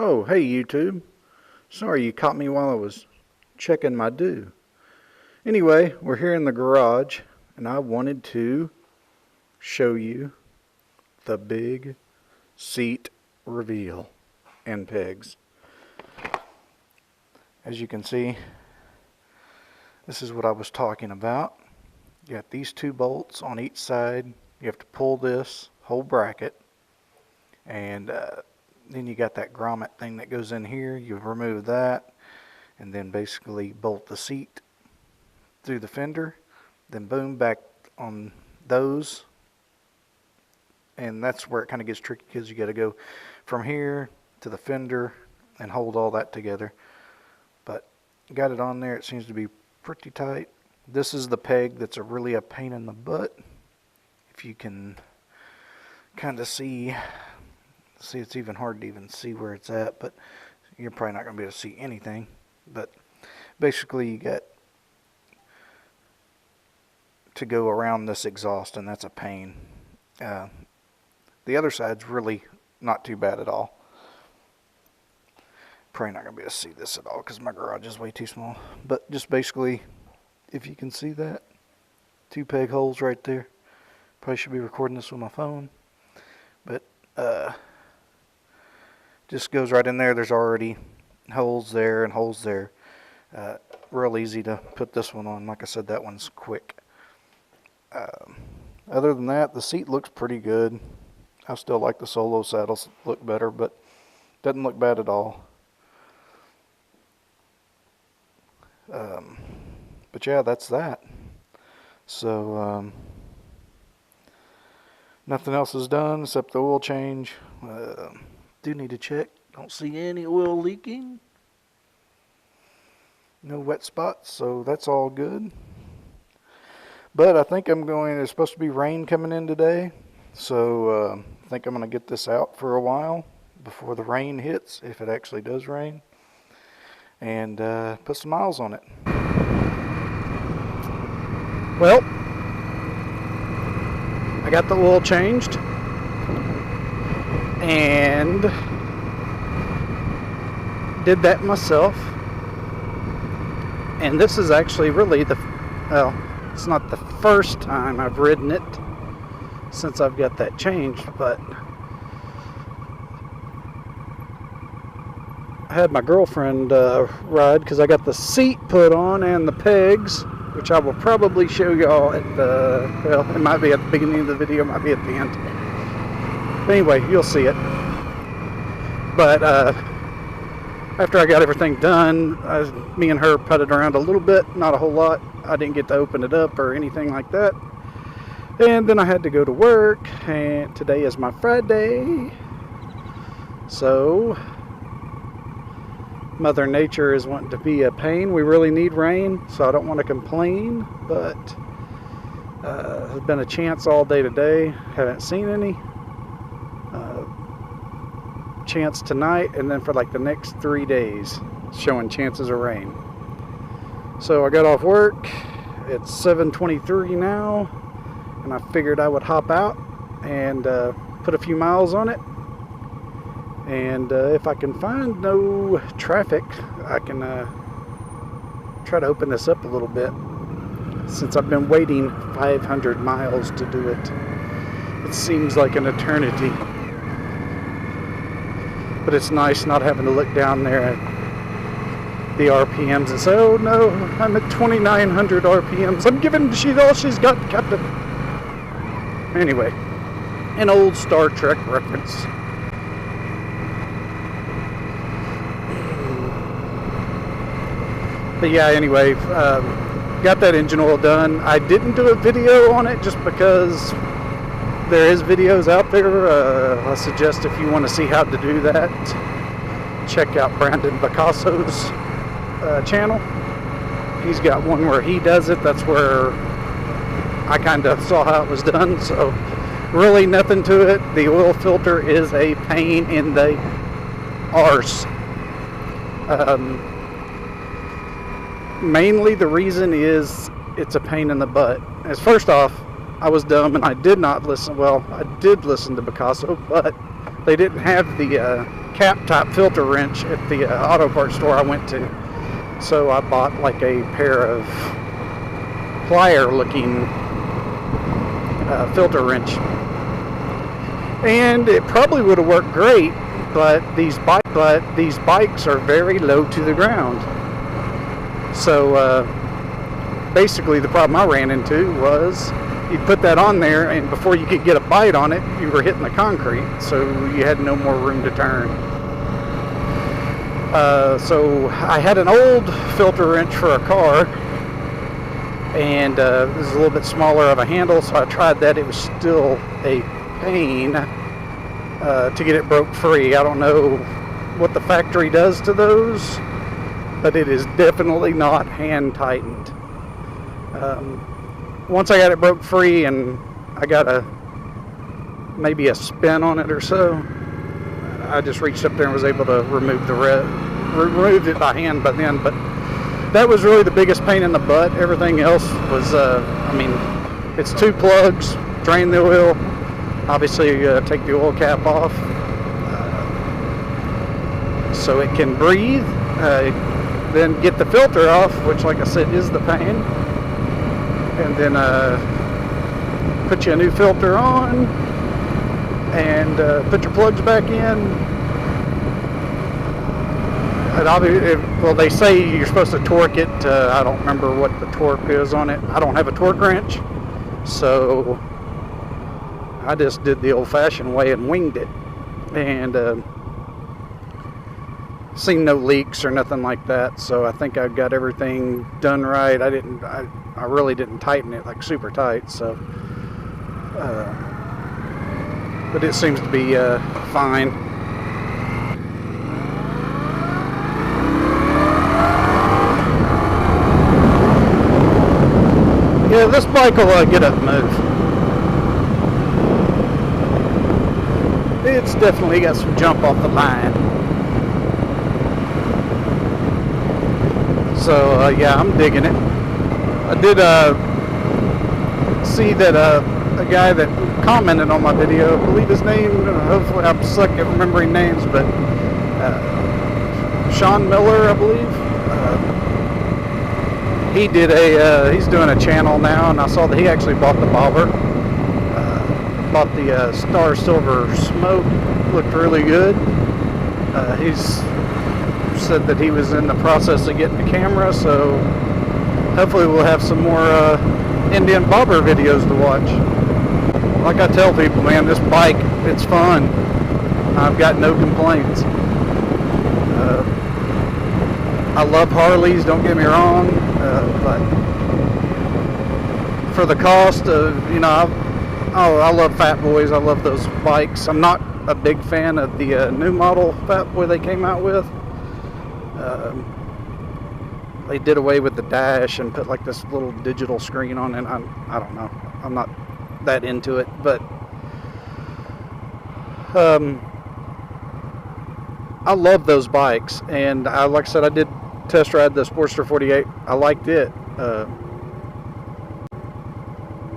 Oh, hey YouTube. Sorry you caught me while I was checking my do. Anyway, we're here in the garage, and I wanted to show you the big seat reveal and pegs. As you can see, this is what I was talking about. You got these two bolts on each side. You have to pull this whole bracket, and then you got that grommet thing that goes in here. You remove that and then basically bolt the seat through the fender, then boom, back on those. And that's where it kind of gets tricky, because you got to go from here to the fender and hold all that together. But got it on there. It seems to be pretty tight. This is the peg that's really a pain in the butt. If you can kind of see, it's even hard to even see where it's at, but you're probably not going to be able to see anything. But basically you got to go around this exhaust, and that's a pain. The other side's really not too bad at all. Probably not going to be able to see this at all because my garage is way too small. But just basically, if you can see that, two peg holes right there. Probably should be recording this with my phone. But just goes right in there. There's already holes there and holes there. Real easy to put this one on. Like I said, that one's quick. Other than that, the seat looks pretty good. I still like the Solo saddles look better, but doesn't look bad at all. But yeah, that's that. So nothing else is done except the oil change. Do need to check. Don't see any oil leaking. No wet spots, so that's all good. But I think there's supposed to be rain coming in today. So I think I'm going to get this out for a while before the rain hits, if it actually does rain. And put some miles on it. Well, I got the oil changed. And did that myself. And this is actually really it's not the first time I've ridden it since I've got that changed, but I had my girlfriend ride because I got the seat put on and the pegs, which I will probably show y'all at it might be at the beginning of the video, it might be at the end. But anyway, you'll see it. But after I got everything done, me and her putted around a little bit, not a whole lot. I didn't get to open it up or anything like that. And then I had to go to work, and today is my Friday. So Mother Nature is wanting to be a pain. We really need rain, so I don't want to complain, but there's been a chance all day today. Haven't seen any. Chance tonight, and then for like the next 3 days showing chances of rain. So I got off work. It's 7:23 now, and I figured I would hop out and put a few miles on it, and if I can find no traffic, I can try to open this up a little bit, since I've been waiting 500 miles to do it. It seems like an eternity. But it's nice not having to look down there at the RPMs and say, oh no, I'm at 2,900 RPMs. I'm giving all she's got, Captain. Anyway, an old Star Trek reference. But yeah, anyway, got that engine oil done. I didn't do a video on it just because there is videos out there. I suggest if you want to see how to do that, check out Brandon Bacasso's channel. He's got one where he does it. That's where I kind of saw how it was done. So really nothing to it. The oil filter is a pain in the arse. Mainly the reason is it's a pain in the butt. As first off, I was dumb and I did not listen. Well, I did listen to Picasso, but they didn't have the cap type filter wrench at the auto parts store I went to. So I bought like a pair of plier looking filter wrench, and it probably would have worked great, but these bikes are very low to the ground. So basically the problem I ran into was you put that on there, and before you could get a bite on it, you were hitting the concrete, so you had no more room to turn. So I had an old filter wrench for a car, and this is a little bit smaller of a handle, so I tried that. It was still a pain to get it broke free. I don't know what the factory does to those, but it is definitely not hand tightened. Once I got it broke free and I got maybe a spin on it or so, I just reached up there and was able to remove removed it by hand by then. But that was really the biggest pain in the butt. Everything else was, I mean, it's 2 plugs, drain the oil, obviously take the oil cap off so it can breathe, then get the filter off, which like I said is the pain, and then put you a new filter on, and put your plugs back in. Well, they say you're supposed to torque it. I don't remember what the torque is on it. I don't have a torque wrench, so I just did the old-fashioned way and winged it, and seen no leaks or nothing like that. So I think I've got everything done right. I really didn't tighten it like super tight, so but it seems to be fine. Yeah, this bike will get up and move. It's definitely got some jump off the line. So yeah, I'm digging it. I did see that a guy that commented on my video, I believe his name, hopefully I'm suck at remembering names, but Sean Miller, I believe. He did he's doing a channel now, and I saw that he actually bought the bobber. Bought the Star Silver Smoke. Looked really good. He's said that he was in the process of getting a camera, so hopefully we'll have some more Indian bobber videos to watch. Like I tell people, man, this bike, it's fun. I've got no complaints. I love Harleys, don't get me wrong, but for the cost of, you know, I love Fat Boys. I love those bikes. I'm not a big fan of the new model Fat Boy they came out with. They did away with the dash and put like this little digital screen on it. I don't know. I'm not that into it, but I love those bikes, and like I said, I did test ride the Sportster 48. I liked it,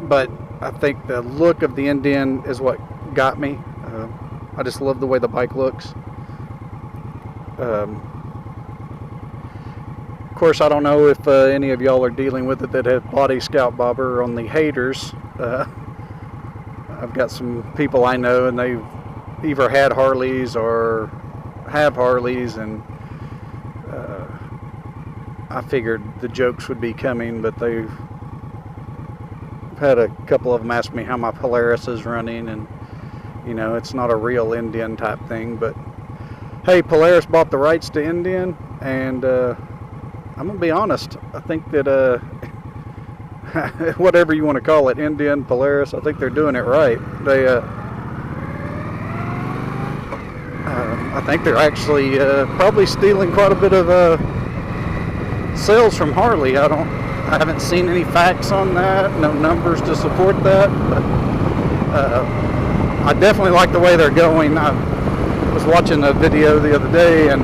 but I think the look of the Indian is what got me. I just love the way the bike looks. Of course, I don't know if any of y'all are dealing with it that have body scout bobber on the haters. I've got some people I know, and they've either had Harleys or have Harleys, and I figured the jokes would be coming, but they've had a couple of them ask me how my Polaris is running, and you know, it's not a real Indian type thing, but hey, Polaris bought the rights to Indian, and I'm gonna be honest, I think that whatever you want to call it, Indian, Polaris, I think they're doing it right. They I think they're actually probably stealing quite a bit of sales from Harley. I haven't seen any facts on that, no numbers to support that, but I definitely like the way they're going. I was watching a video the other day, and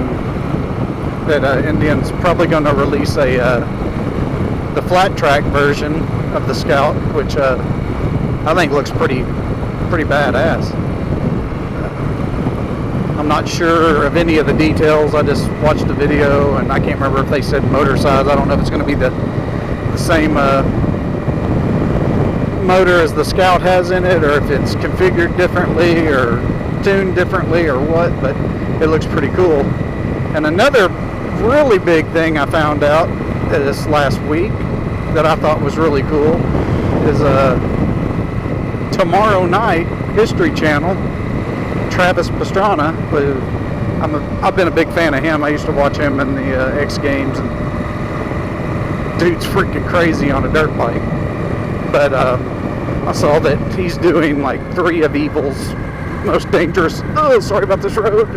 that Indian's probably going to release the flat track version of the Scout, which I think looks pretty badass. I'm not sure of any of the details. I just watched the video, and I can't remember if they said motor size. I don't know if it's going to be the same motor as the Scout has in it, or if it's configured differently or tuned differently or what, but it looks pretty cool. And another really big thing I found out this last week that I thought was really cool is tomorrow night, History Channel, Travis Pastrana, I've been a big fan of him. I used to watch him in the X Games, and dude's freaking crazy on a dirt bike. But I saw that he's doing like 3 of Evil's most dangerous, oh, sorry about this road,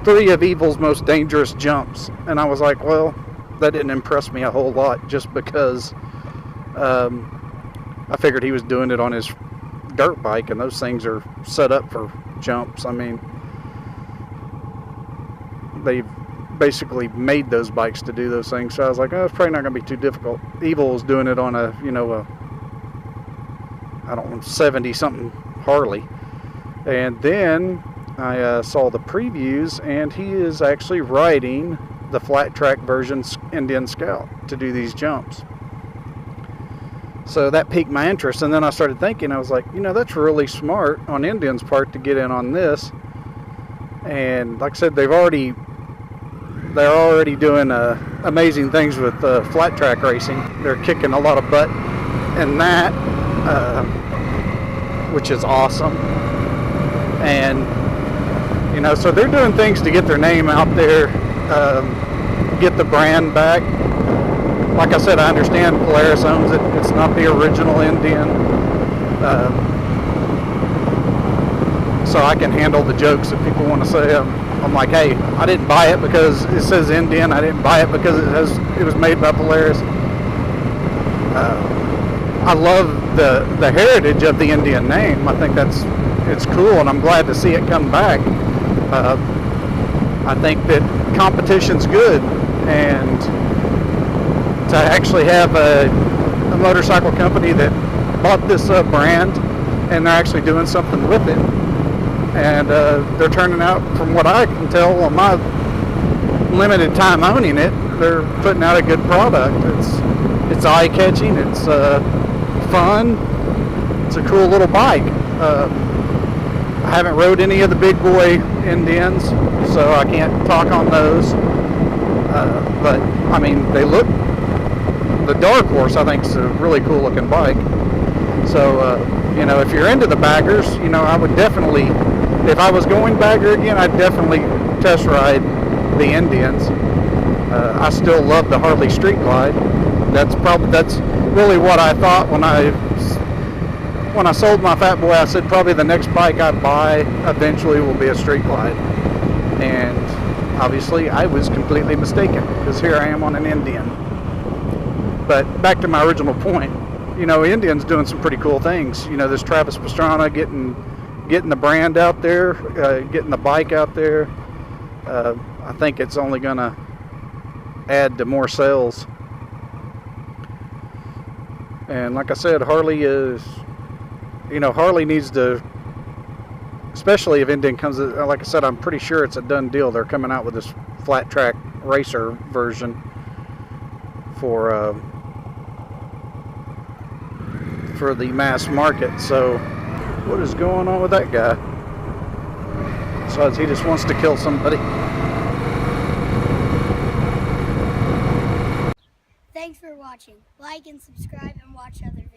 3 of Evil's most dangerous jumps. And I was like, well, that didn't impress me a whole lot, just because I figured he was doing it on his dirt bike, and those things are set up for jumps. I mean, they've basically made those bikes to do those things. So I was like, oh, it's probably not going to be too difficult. Evil was doing it on a, I don't know, 70-something Harley. And then I saw the previews, and he is actually riding the flat track version Indian Scout to do these jumps. So that piqued my interest, and then I started thinking, I was like, that's really smart on Indian's part to get in on this. And like I said, they're already doing amazing things with flat track racing. They're kicking a lot of butt in that, which is awesome. And so they're doing things to get their name out there, get the brand back. Like I said, I understand Polaris owns it. It's not the original Indian. So I can handle the jokes that people want to say. I'm like, hey, I didn't buy it because it says Indian. I didn't buy it because it was made by Polaris. I love the heritage of the Indian name. I think it's cool, and I'm glad to see it come back. I think that competition's good, and to actually have a motorcycle company that bought this brand, and they're actually doing something with it, and they're turning out, from what I can tell on my limited time owning it, they're putting out a good product. It's eye-catching, it's fun, it's a cool little bike. I haven't rode any of the big boy Indians, so I can't talk on those, but I mean, they look, the Dark Horse I think is a really cool looking bike. So if you're into the baggers, I would definitely, if I was going bagger again, I'd definitely test ride the Indians. I still love the Harley Street Glide. That's really what I thought when I sold my Fat Boy. I said probably the next bike I buy eventually will be a Street Glide, and obviously I was completely mistaken, because here I am on an Indian. But back to my original point, Indian's doing some pretty cool things. This Travis Pastrana getting the brand out there, getting the bike out there. I think it's only going to add to more sales. And like I said, Harley needs to, especially if Indian comes, like I said, I'm pretty sure it's a done deal. They're coming out with this flat track racer version for the mass market. So what is going on with that guy? Besides, he just wants to kill somebody. Thanks for watching. Like and subscribe and watch other videos.